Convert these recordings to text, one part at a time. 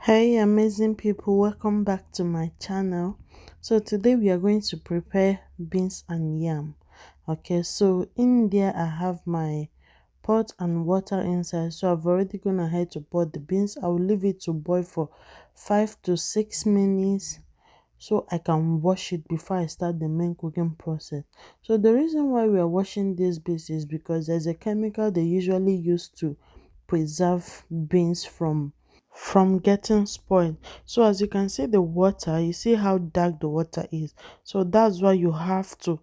Hey amazing people, welcome back to my channel. So today we are going to prepare beans and yam. Okay, so in there I have my pot and water inside, so I've already gone ahead to pour the beans. I will leave it to boil for 5 to 6 minutes so I can wash it before I start the main cooking process. So the reason why we are washing these beans is because there's a chemical they usually use to preserve beans from getting spoiled. So as you can see the water, you see how dark the water is. So that's why you have to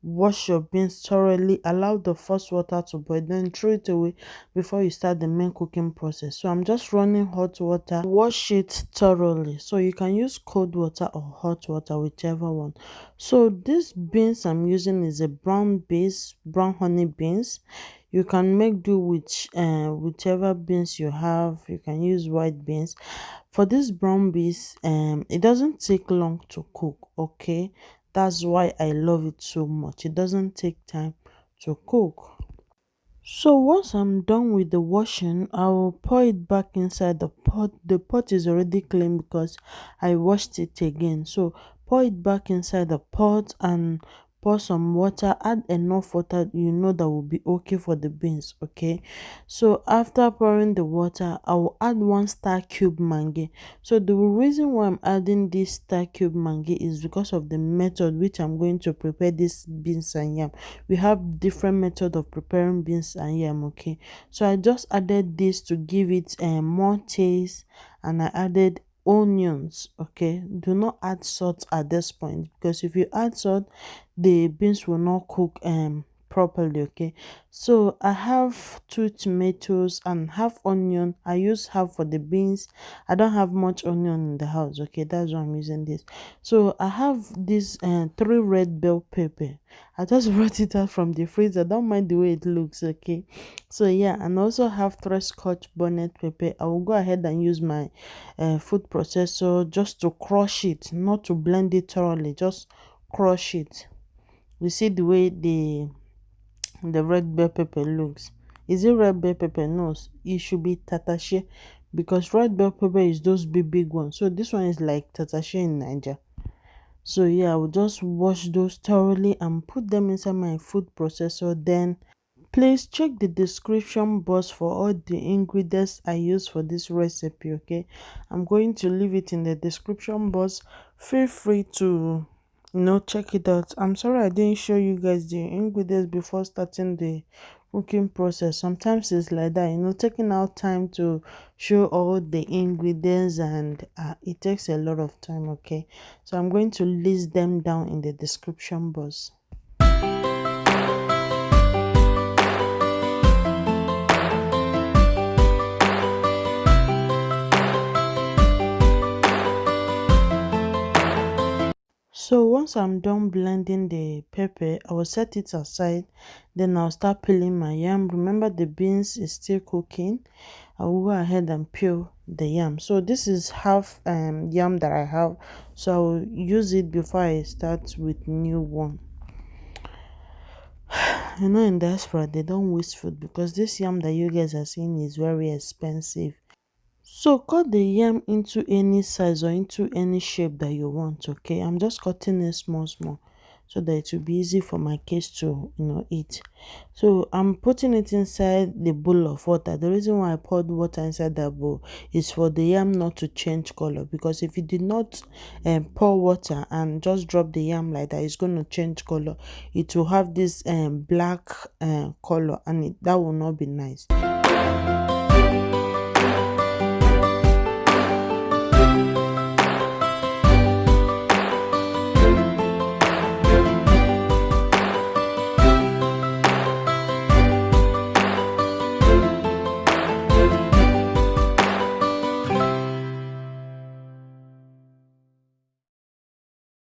wash your beans thoroughly, allow the first water to boil, then throw it away before you start the main cooking process. So I'm just running hot water, wash it thoroughly. So you can use cold water or hot water, whichever one. So this beans I'm using is a brown honey beans. You can make do with whichever beans you have. You can use white beans. For this brown beans, it doesn't take long to cook. Okay, that's why I love it so much. It doesn't take time to cook. So once I'm done with the washing, I will pour it back inside the pot. The pot is already clean because I washed it again. So pour it back inside the pot and pour some water. Add enough water you know that will be okay for the beans. Okay, so after pouring the water, I will add 1 star cube Maggi. So the reason why I'm adding this star cube Maggi is because of the method which I'm going to prepare this beans and yam. We have different method of preparing beans and yam. Okay, so I just added this to give it more taste, and I added onions. Okay, do not add salt at this point, because if you add salt the beans will not cook properly. Okay, so I have 2 tomatoes and half onion. I use half for the beans. I don't have much onion in the house. Okay, that's why I'm using this. So I have this 3 red bell pepper. I just brought it out from the freezer. Don't mind the way it looks. Okay, so yeah, and also have 3 Scotch bonnet pepper. I will go ahead and use my food processor just to crush it, not to blend it thoroughly, just crush it. You see the way the red bell pepper looks. Is it red bell pepper? No, it should be tatashe, because red bell pepper is those big ones. So this one is like tatashe in Nigeria. So yeah, I will just wash those thoroughly and put them inside my food processor. Then please check the description box for all the ingredients I use for this recipe. Okay, I'm going to leave it in the description box. Feel free to check it out. I'm sorry I didn't show you guys the ingredients before starting the cooking process. Sometimes it's like that, taking out time to show all the ingredients, and it takes a lot of time. Okay, so I'm going to list them down in the description box. So once I'm done blending the pepper, I will set it aside. Then I'll start peeling my yam. Remember, the beans is still cooking. I will go ahead and peel the yam. So this is half yam that I have, so I will use it before I start with new one. In diaspora they don't waste food, because this yam that you guys are seeing is very expensive. So cut the yam into any size or into any shape that you want. Okay, I'm just cutting it small so that it will be easy for my kids to eat. So I'm putting it inside the bowl of water. The reason why I poured water inside that bowl is for the yam not to change color, because if you did not pour water and just drop the yam like that, it's going to change color. It will have this black color, and that will not be nice.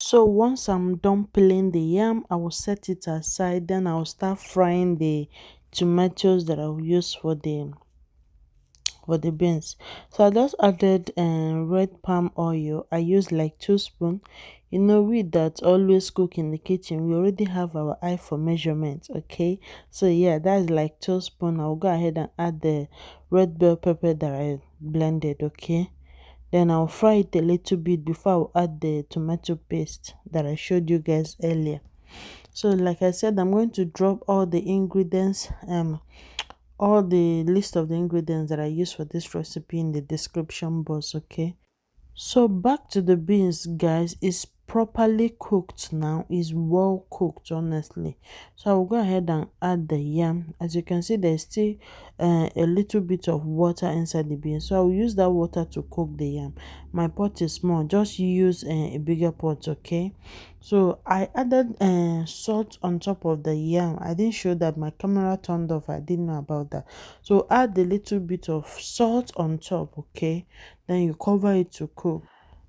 So once I'm done peeling the yam, I will set it aside. Then I'll start frying the tomatoes that I'll use for the beans. So I just added red palm oil. I use like 2 spoons. We that always cook in the kitchen, we already have our eye for measurement. Okay, so yeah, that's like 2 spoons. I'll go ahead and add the red bell pepper that I blended. Okay, Then I'll fry it a little bit before I'll add the tomato paste that I showed you guys earlier. So like I said, I'm going to drop all the ingredients, all the list of the ingredients that I use for this recipe in the description box, okay? So back to the beans, guys. It's properly cooked now. It's well cooked, honestly. So I will go ahead and add the yam. As you can see, there's still a little bit of water inside the beans, so I will use that water to cook the yam. My pot is small, just use a bigger pot, okay? So I added salt on top of the yam. I didn't show that, my camera turned off, I didn't know about that. So add a little bit of salt on top, okay? Then you cover it to cook.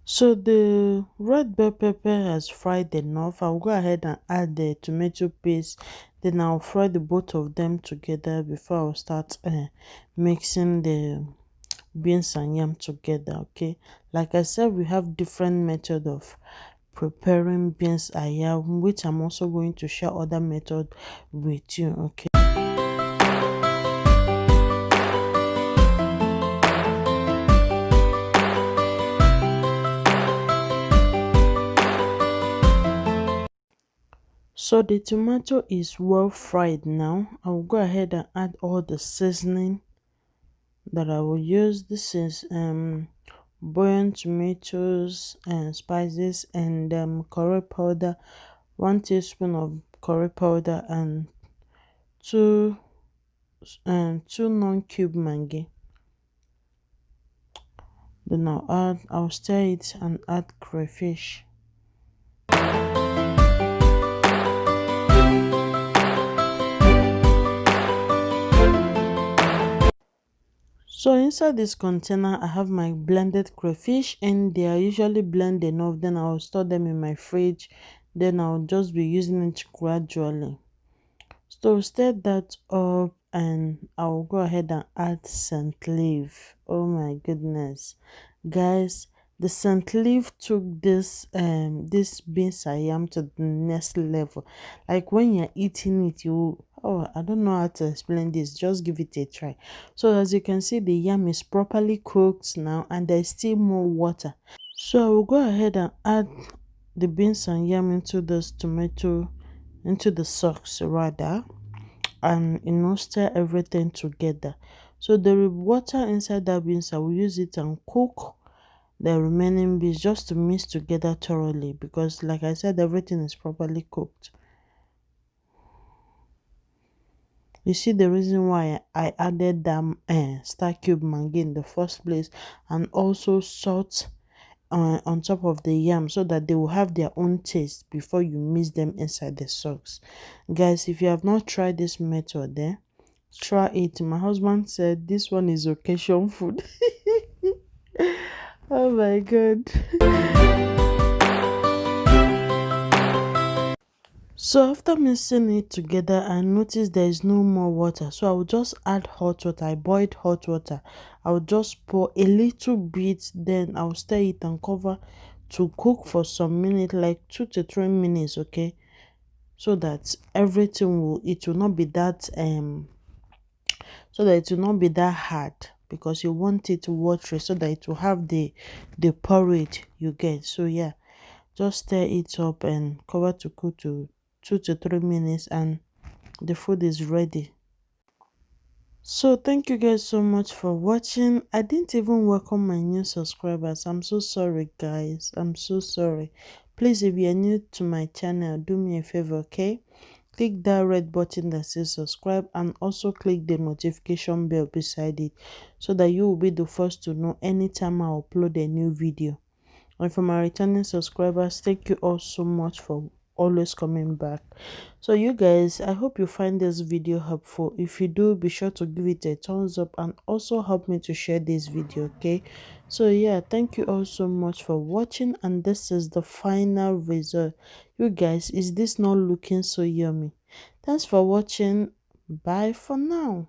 So the red bell pepper has fried enough. I'll go ahead and add the tomato paste. Then I'll fry the both of them together before I'll start mixing the beans and yam together, okay? Like I said, we have different method of preparing beans and yam, which I'm also going to share other method with you, okay? So the tomato is well fried now. I will go ahead and add all the seasoning that I will use. This is boiled tomatoes and spices and curry powder, 1 teaspoon of curry powder and two non-cube Maggi. Then I'll stir it and add crayfish. So inside this container I have my blended crayfish, and they are usually blended enough. Then I'll store them in my fridge. Then I'll just be using it gradually. So stir that up and I'll go ahead and add scent leaf. Oh my goodness, guys, the scent leaf took this beans I am to the next level. Like when you're eating it, I don't know how to explain this, just give it a try. So as you can see, the yam is properly cooked now and there's still more water. So I will go ahead and add the beans and yam into this tomato, into the sauce rather, and stir everything together. So the water inside that beans, I will use it and cook the remaining beans just to mix together thoroughly, because like I said, everything is properly cooked. You see the reason why I added that star cube Maggi in the first place, and also salt on top of the yam, so that they will have their own taste before you mix them inside the sauce. Guys, if you have not tried this method, try it. My husband said this one is occasion food. Oh my god. So after mixing it together, I noticed there is no more water, so I will just add hot water. I boiled hot water. I will just pour a little bit, then I'll stir it and cover to cook for some minutes, like 2 to 3 minutes, okay? So that it will not be that hard, because you want it watery so that it will have the porridge you get. So yeah, just stir it up and cover to cook to 2 to 3 minutes and the food is ready. So thank you guys so much for watching. I didn't even welcome my new subscribers. I'm so sorry, guys. I'm so sorry. Please, if you're new to my channel, do me a favor, okay? Click that red button that says subscribe, and also click the notification bell beside it, so that you will be the first to know anytime I upload a new video. And for my returning subscribers, thank you all so much for always coming back. So you guys, I hope you find this video helpful. If you do, be sure to give it a thumbs up and also help me to share this video, okay? So yeah, thank you all so much for watching, and this is the final result. You guys, is this not looking so yummy? Thanks for watching. Bye for now.